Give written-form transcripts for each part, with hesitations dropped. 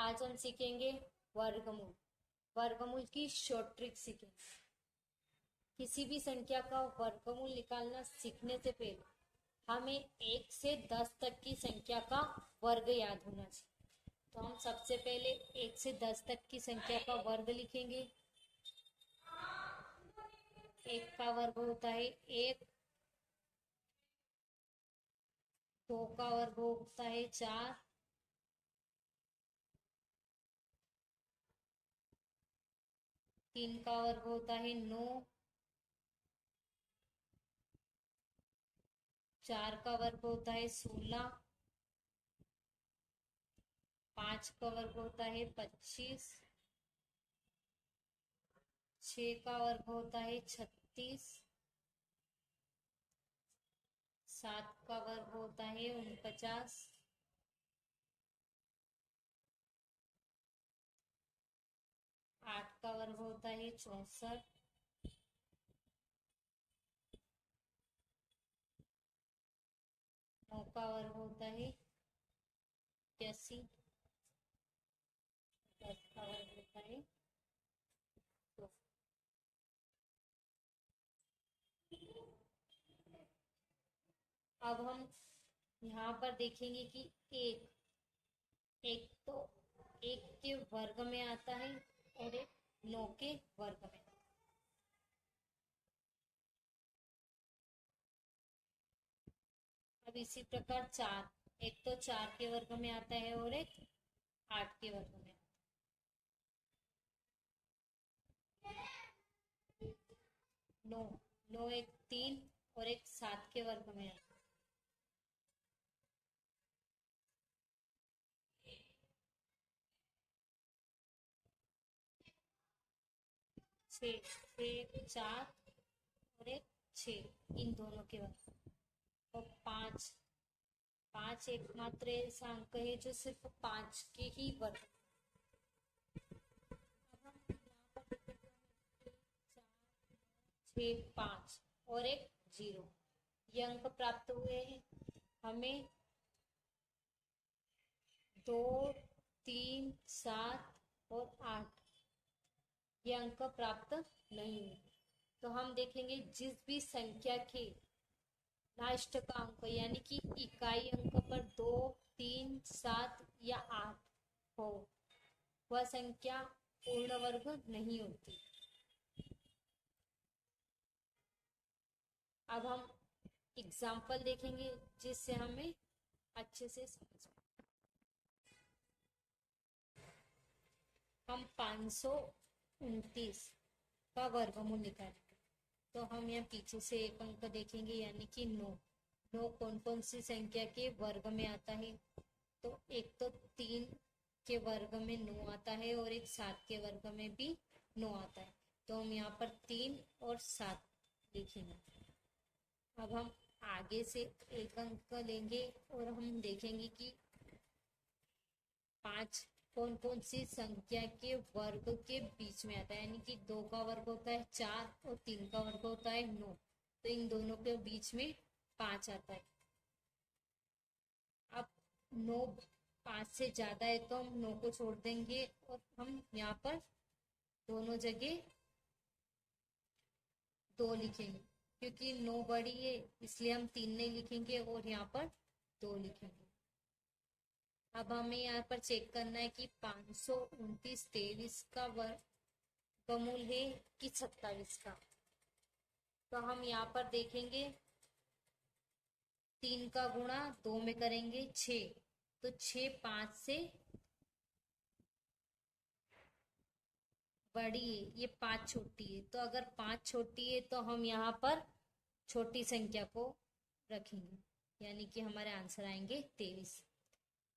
आज हम सीखेंगे वर्गमूल। वर्गमूल की शॉर्ट ट्रिक सीखेंगे। किसी भी संख्या का वर्गमूल निकालना सीखने से पहले हमें 1 से 10 तक की संख्या का वर्ग याद होना चाहिए। तो हम सबसे पहले 1 से 10 तक की संख्या का वर्ग लिखेंगे। एक का वर्ग होता है 1, 2 का वर्ग होता है 4, 3 का वर्ग होता है 9, 4 का वर्ग होता है 16, 5 का वर्ग होता है 25, 6 का वर्ग होता है 36, 7 का वर्ग होता है 49, 8 का वर्ग होता है 64, 9 का वर्ग होता है 81, 10 का वर्ग होता है 2। अब हम यहाँ पर देखेंगे कि एक एक तो एक के वर्ग में आता है और एक 9 के वर्ग में। अब इसी प्रकार 4, एक तो 4 के वर्ग में आता है और एक 8 के वर्ग में। 9, 9 एक 3 और एक 7 के वर्ग में आता है। 6, 6 4 और एक 6, इन दोनों के वर्ग। और 5, 5 एकमात्र ऐसा अंक है जो सिर्फ 5 के ही वर्ग। अब हम यहाँ पर देखेंगे 6, 5 और एक 0, ये अंक प्राप्त हुए हैं। हमें 2, 3, 7 और 8 ये अंक प्राप्त नहीं हुए। तो हम देखेंगे जिस भी संख्या के लास्ट का अंक यानी कि इकाई अंक पर 2, 3, 7 या 8 हो, वह संख्या पूर्ण वर्ग नहीं होती। अब हम एग्जाम्पल देखेंगे जिससे हमें अच्छे से समझ में। हम 529 का वर्गमूल निकालेंगे। तो हम यहाँ पीछे से एक अंक देखेंगे यानी कि 9। 9 कौन कौन सी संख्या के वर्ग में आता है? तो एक तो 3 के वर्ग में 9 आता है और एक 7 के वर्ग में भी 9 आता है। तो हम यहाँ पर 3 और 7 लिखेंगे। अब हम आगे से एक अंक लेंगे और हम देखेंगे कि 5 कौन कौन सी संख्या के वर्ग के बीच में आता है, यानी कि 2 का वर्ग होता है 4 और 3 का वर्ग होता है 9। तो इन दोनों के बीच में 5 आता है। अब 9 5 से ज्यादा है तो हम 9 को छोड़ देंगे और हम यहाँ पर दोनों जगह 2 लिखेंगे, क्योंकि 9 बड़ी है इसलिए हम 3 नहीं लिखेंगे और यहाँ पर 2 लिखेंगे। अब हमें यहाँ पर चेक करना है कि 529 23 का वर्गमूल है कि 27 का। तो हम यहाँ पर देखेंगे 3 का गुणा 2 में करेंगे 6, तो 6 5 से बड़ी है, ये 5 छोटी है। तो अगर 5 छोटी है तो हम यहाँ पर छोटी संख्या को रखेंगे, यानी कि हमारे आंसर आएंगे 23।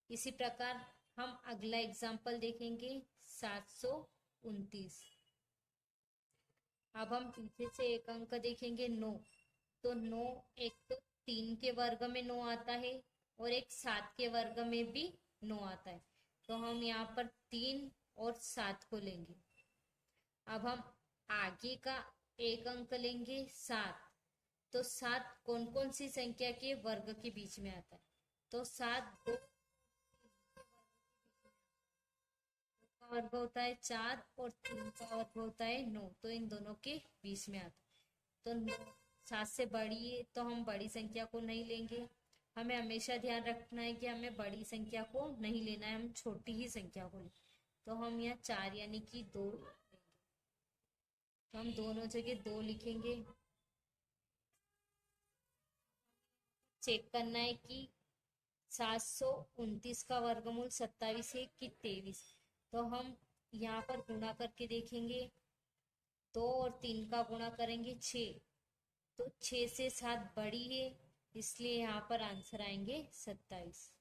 इसी प्रकार हम अगला एग्जाम्पल देखेंगे 729। अब हम पीछे से एक अंक देखेंगे 9। तो 9 एक तो 3 के वर्ग में 9 आता है और एक 7 के वर्ग में भी 9 आता है। तो हम यहाँ पर 3 और 7 को लेंगे। अब हम आगे का एक अंक लेंगे 7। तो 7 कौन कौन सी संख्या के वर्ग के बीच में आता है? तो 7 2 का वर्ग होता है 4 और 3 का वर्ग होता है 9, तो इन दोनों के बीच में आता है। तो 7 से बड़ी है तो हम बड़ी संख्या को नहीं लेंगे। हमें हमेशा ध्यान रखना है कि हमें बड़ी संख्या को नहीं लेना है, हम छोटी ही संख्या को लें। तो हम यहाँ 4 यानी कि 2, तो हम दोनों जगह 2 लिखेंगे। चेक करना है कि 729 का वर्गमूल 27 है कि 23। तो हम यहाँ पर गुणा करके देखेंगे। 2 और 3 का गुणा करेंगे 6, तो 6 से 7 बड़ी है, इसलिए यहाँ पर आंसर आएंगे 27।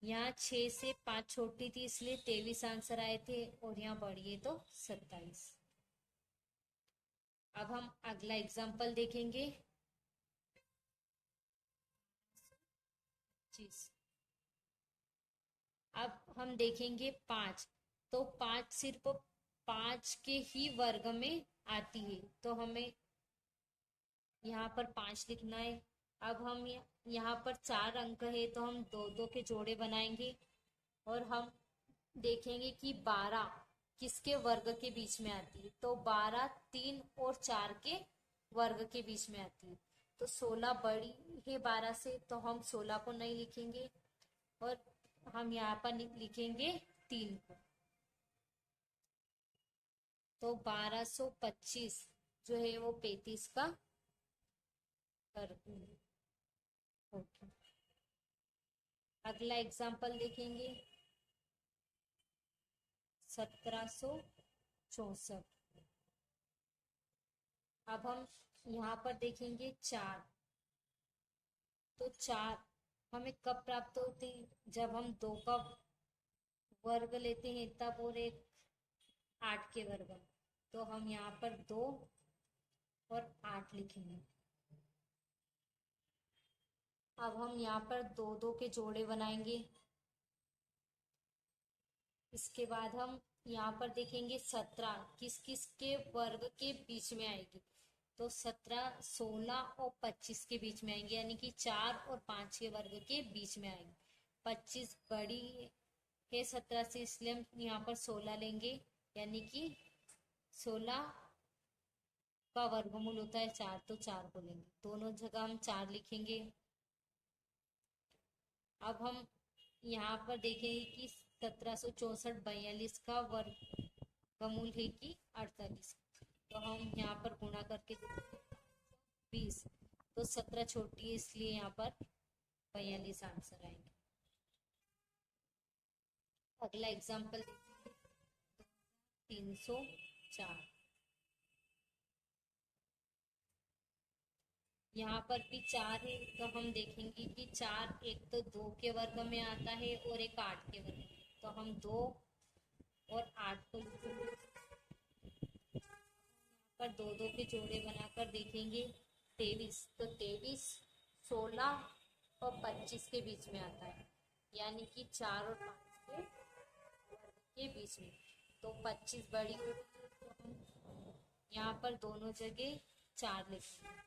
यहाँ 6 से 5 छोटी थी, इसलिए 23 आंसर आए थे, और यहाँ बड़ी है तो 27। अब हम अगला एग्जाम्पल देखेंगे। 25। अब हम देखेंगे 5, तो 5 सिर्फ 5 के ही वर्ग में आती है, तो हमें यहाँ पर 5 लिखना है। अब हम यहाँ पर 4 अंक है, तो हम दो दो के जोड़े बनाएंगे और हम देखेंगे कि 12 किसके वर्ग के बीच में आती है। तो 12 3 और 4 के वर्ग के बीच में आती है। तो 16 बड़ी है 12 से, तो हम 16 को नहीं लिखेंगे और हम यहाँ पर लिखेंगे 3 को। तो 1225 जो है वो 35 का वर्ग। ओके, अगला एग्जाम्पल देखेंगे। 1764। अब हम यहाँ पर देखेंगे 4, तो 4 हमें कब प्राप्त होती है, जब हम 2 का वर्ग लेते हैं तब, और एक 8 के वर्ग में। तो हम यहाँ पर 2 और 8 लिखेंगे। अब हम यहाँ पर दो दो के जोड़े बनाएंगे। इसके बाद हम यहाँ पर देखेंगे 17 किस किस के वर्ग के बीच में आएगी। तो 17 16 और 25 के बीच में आएंगे, यानी कि 4 और 5 के वर्ग के बीच में आएंगे। 25 बड़ी है 17 से, इसलिए हम यहाँ पर 16 लेंगे, यानी कि 16 का वर्गमूल होता है 4, तो 4 को लेंगे। दोनों जगह हम 4 लिखेंगे। अब हम यहाँ पर देखेंगे कि 1764 42 का वर्गमूल है कि 48। तो हम यहाँ पर गुणा करके 20, तो 17 छोटी है, इसलिए यहाँ पर 42 आंसर आएंगे। अगला एग्जाम्पल 304। यहाँ पर भी 4 है, तो हम देखेंगे कि 4 एक तो 2 के वर्ग में आता है और एक 8 के वर्ग में। तो हम 2 और 8 को पर दो दो के जोड़े बनाकर देखेंगे 23। तो 23 16 और 25 के बीच में आता है, यानी कि 4 और 5 के बीच में। तो 25 बड़ी होती है, तो हम यहाँ पर दोनों जगह 4 लिखेंगे।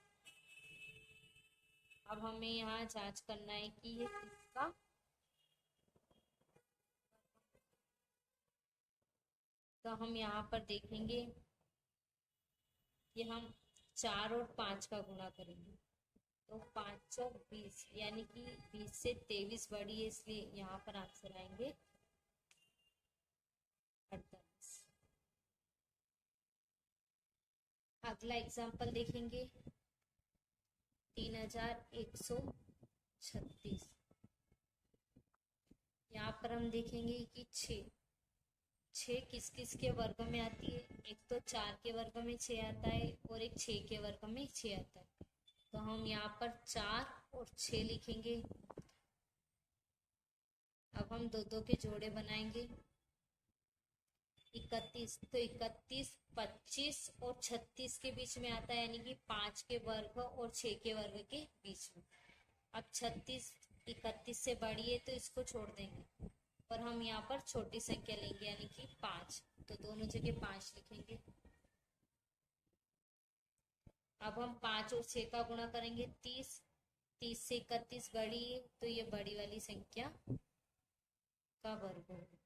अब हमें यहाँ जांच करना है कि ये किसका, तो हम यहाँ पर देखेंगे कि हम 4 और 5 का गुणा करेंगे। तो 5 और 20, यानी कि 20 से 23 बड़ी है, इसलिए यहाँ पर आंसर आएंगे 48। अगला एग्जाम्पल देखेंगे 3136। यहाँ पर हम देखेंगे कि 6 किस किस के वर्ग में आती है। एक तो 4 के वर्ग में 6 आता है और एक 6 के वर्ग में 6 आता है। तो हम यहाँ पर 4 और 6 लिखेंगे। अब हम दो दो के जोड़े बनाएंगे। 31, तो 31 25 और 36 के बीच में आता है, यानी कि 5 के वर्ग और 6 के वर्ग के बीच में। अब 36 31 से बड़ी है, तो इसको छोड़ देंगे और हम यहाँ पर छोटी संख्या लेंगे, यानी कि 5। तो दोनों जगह 5 लिखेंगे। अब हम 5 और 6 का गुणा करेंगे 30। 30 से 31 बड़ी है, तो ये बड़ी वाली संख्या का वर्ग होगा।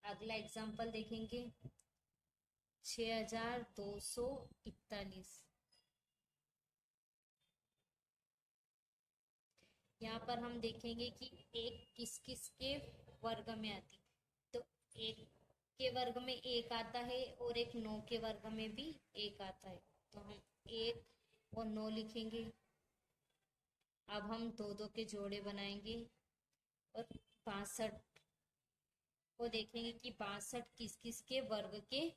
अगला एग्जाम्पल देखेंगे 6241। यहाँ पर हम देखेंगे कि एक किस किस के वर्ग में आती, तो एक के वर्ग में एक आता है और एक 9 के वर्ग में भी एक आता है, तो हम 1 और 9 लिखेंगे। अब हम दो दो के जोड़े बनाएंगे और 62 को देखेंगे कि 62 किस किस के वर्ग के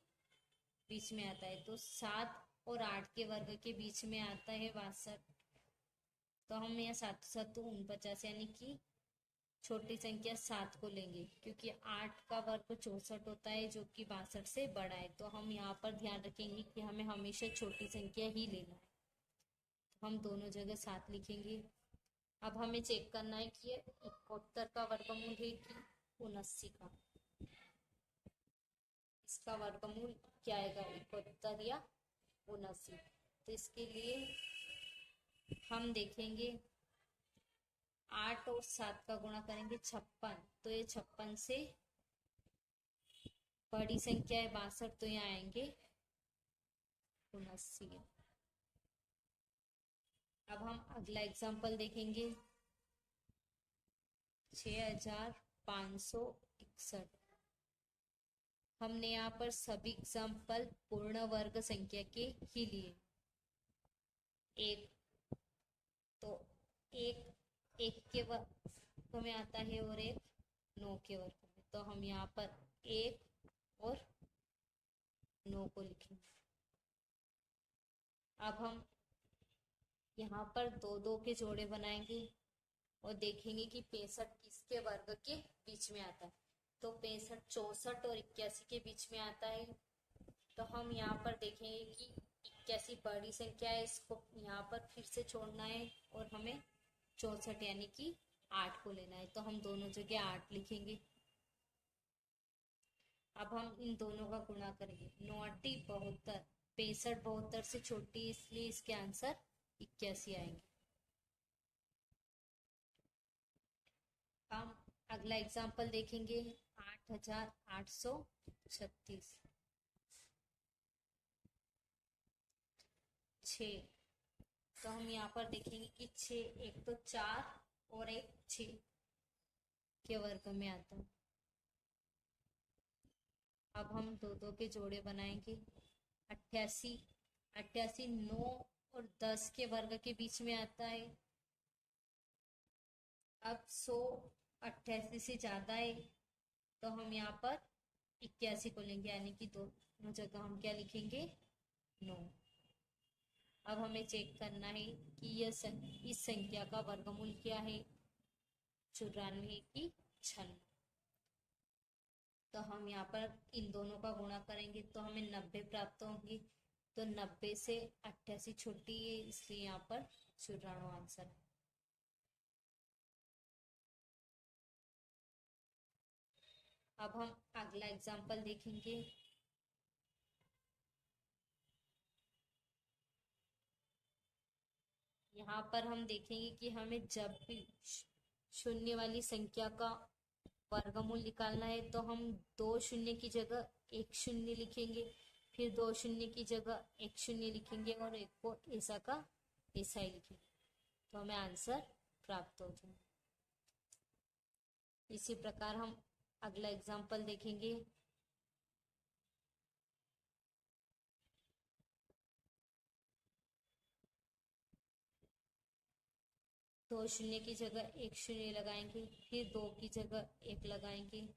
बीच में आता है, तो 7 और 8 के वर्ग के बीच में आता है 62। तो हम यहाँ 7 7 49 यानी कि छोटी संख्या 7 को लेंगे, क्योंकि 8 का वर्ग 64 होता है जो कि 62 से बड़ा है। तो हम यहाँ पर ध्यान रखेंगे कि हमें हमेशा छोटी संख्या ही लेना है, तो हम दोनों जगह 7 लिखेंगे। अब हमें चेक करना है कि ये 71 का वर्गमूल है कि 79 का। इसका वर्गमूल क्या आएगा, 71 या 79। तो इसके लिए हम देखेंगे 8 और 7 का गुणा करेंगे 56, तो ये 56 से बड़ी संख्या है 62, तो यहाँ आएंगे 79। अब हम अगला एग्जाम्पल देखेंगे 6561। हमने यहाँ पर सभी एग्जाम्पल पूर्ण वर्ग संख्या के ही लिए। एक तो एक के वर्ग में आता है और एक 9 के वर्ग में, तो हम यहाँ पर 1 और 9 को लिखेंगे। अब हम यहाँ पर दो दो के जोड़े बनाएंगे और देखेंगे कि 65 किसके वर्ग के बीच में आता है, तो 65 64 और 81 के बीच में आता है। तो हम यहाँ पर देखेंगे कि 81 बड़ी संख्या है, इसको यहाँ पर फिर से छोड़ना है और हमें 64 यानी कि 8 को लेना है, तो हम दोनों जगह 8 लिखेंगे। अब हम इन दोनों का गुणा करेंगे, 9 8 72, 65 72 से छोटी, इसलिए इसके आंसर 81 आएंगे। हम अगला एग्जाम्पल देखेंगे 8836। 6, तो हम यहाँ पर देखेंगे कि 6 एक तो 4 और एक 6 के वर्ग में आता है। अब हम दो दो के जोड़े बनाएंगे, 88 88 9 और 10 के वर्ग के बीच में आता है। अब 100 88 से ज्यादा है, तो हम यहाँ पर 81 को लेंगे, यानी कि दोनों जगह हम क्या लिखेंगे, 9। अब हमें चेक करना है कि इस संख्या का वर्गमूल क्या है, 94 की 96। तो हम यहाँ पर इन दोनों का गुणा करेंगे तो हमें 90 प्राप्त होंगी, तो 90 से 88 छोटी है, इसलिए यहाँ पर 94 आंसर है। अब हम अगला एग्जाम्पल देखेंगे, यहाँ पर हम देखेंगे कि हमें जब भी शून्य वाली संख्या का वर्गमूल निकालना है, तो हम 2 शून्य की जगह 1 शून्य लिखेंगे, फिर 2 शून्य की जगह 1 शून्य लिखेंगे और एक को ऐसा का ऐसा ही लिखेंगे, तो हमें आंसर प्राप्त हो जाए। इसी प्रकार हम अगला एग्जाम्पल देखेंगे, 2 शून्य की जगह 1 शून्य लगाएंगे, फिर 2 की जगह 1 लगाएंगे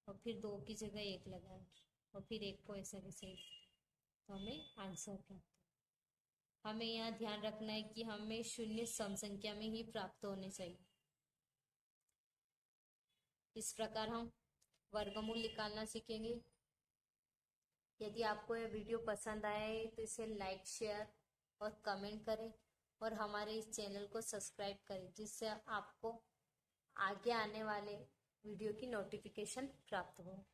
और फिर 2 की जगह 1 लगाएंगे और फिर 1 को ऐसा कैसे, तो हमें आंसर प्राप्त। हमें यहाँ ध्यान रखना है कि हमें शून्य सम संख्या में ही प्राप्त होने चाहिए। इस प्रकार हम वर्गमूल निकालना सीखेंगे। यदि आपको यह वीडियो पसंद आया है तो इसे लाइक शेयर और कमेंट करें और हमारे इस चैनल को सब्सक्राइब करें, जिससे आपको आगे आने वाले वीडियो की नोटिफिकेशन प्राप्त हो।